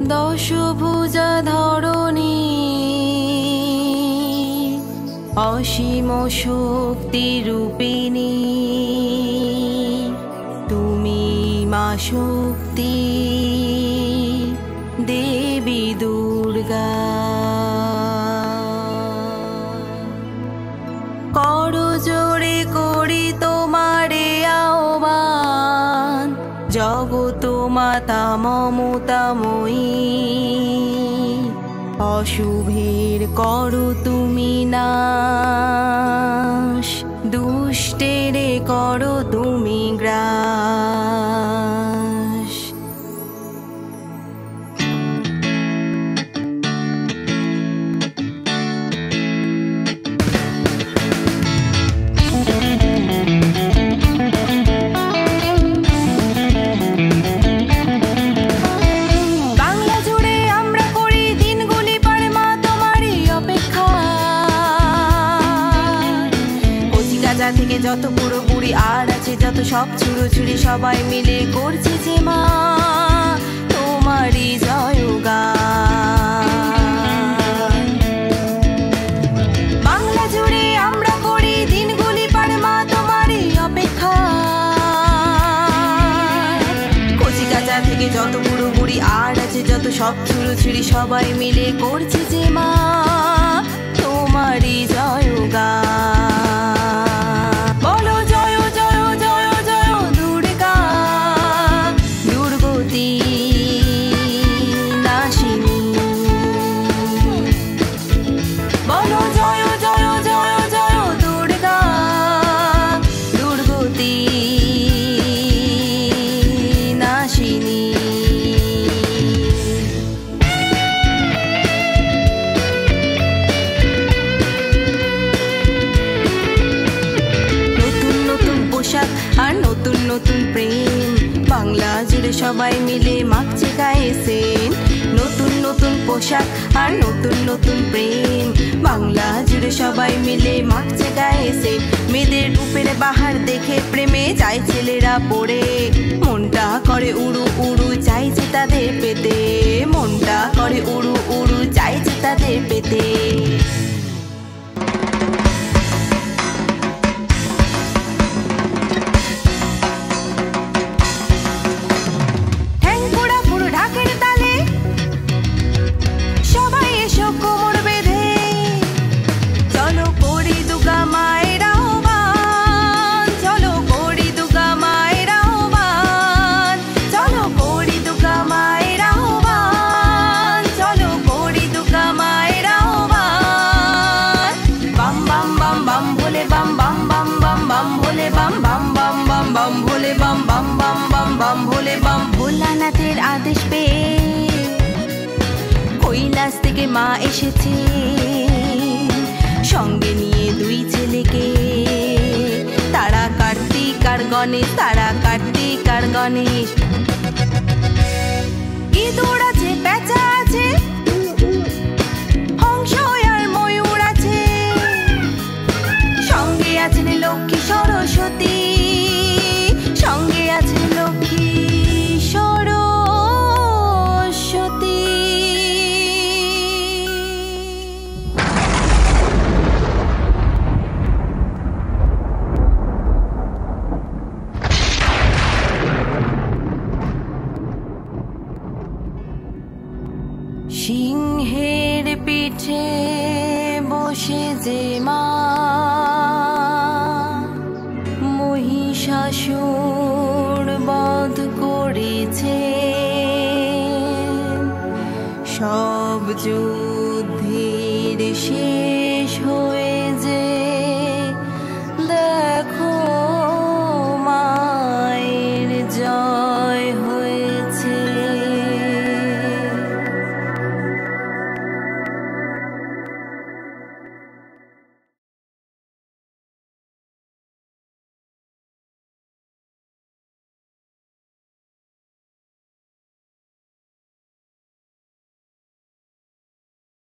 দশভুজা ধরণী অসীম শক্তি রূপিণী তুমি মা শক্তি দেবী দুর্গা। করজোড়ে করি তোমারে আহ্বান, জগত মাতা মমতাময়ী। অশুভের করো তুমি নাশ, দুষ্টেরে করো তুমি গ্রাস। থেকে যত পুরো বুড়ি আর আছে যত সব ছুড়োছুড়ি সবাই মিলে করছে যে মা তোমারই জয়গান। বাংলা জুড়ে আমরা করি দিনগুলি পার মা তোমারই অপেক্ষা। কচি কাঁচা থেকে যত পুরো বুড়ি আর আছে যত সব ছুড়োছুড়ি সবাই মিলে করছে যে মা তোমারই জয়গান। আর নতুন নতুন প্রেম বাংলা জুড়ে সবাই মিলে মাখছে গায়ে সেন। নতুন নতুন পোশাক আর নতুন নতুন প্রেম বাংলা জুড়ে সবাই মিলে মাখছে গায়ে সেন। মেয়েদের রূপের বাহার দেখে প্রেমে যায় ছেলেরা পড়ে, মনটা করে উড়ু উড়ু চাইছে তাদের পেতে, মনটা করে উড়ু উড়ু চাইছে তাদের পেতে। ভোলানাথের আদেশ পেয়ে কৈলাস থেকে মা এসেছে, সঙ্গে নিয়ে দুই ছেলেকে। তারা কার্তিক আর গণেশ, তারা কার্তিক আর গণেশ। ইঁদুর আছে, পেঁচা আছে, হংস আর ময়ূর আছে, সঙ্গে আছেন লক্ষ্মী সরস্বতী, সঙ্গে আছেন লক্ষ্মী সরস্বতী। সিংহের পিঠে বসে যে মা মহিষাসুর বধ করেছে, সব যুদ্ধের শেষ হয়ে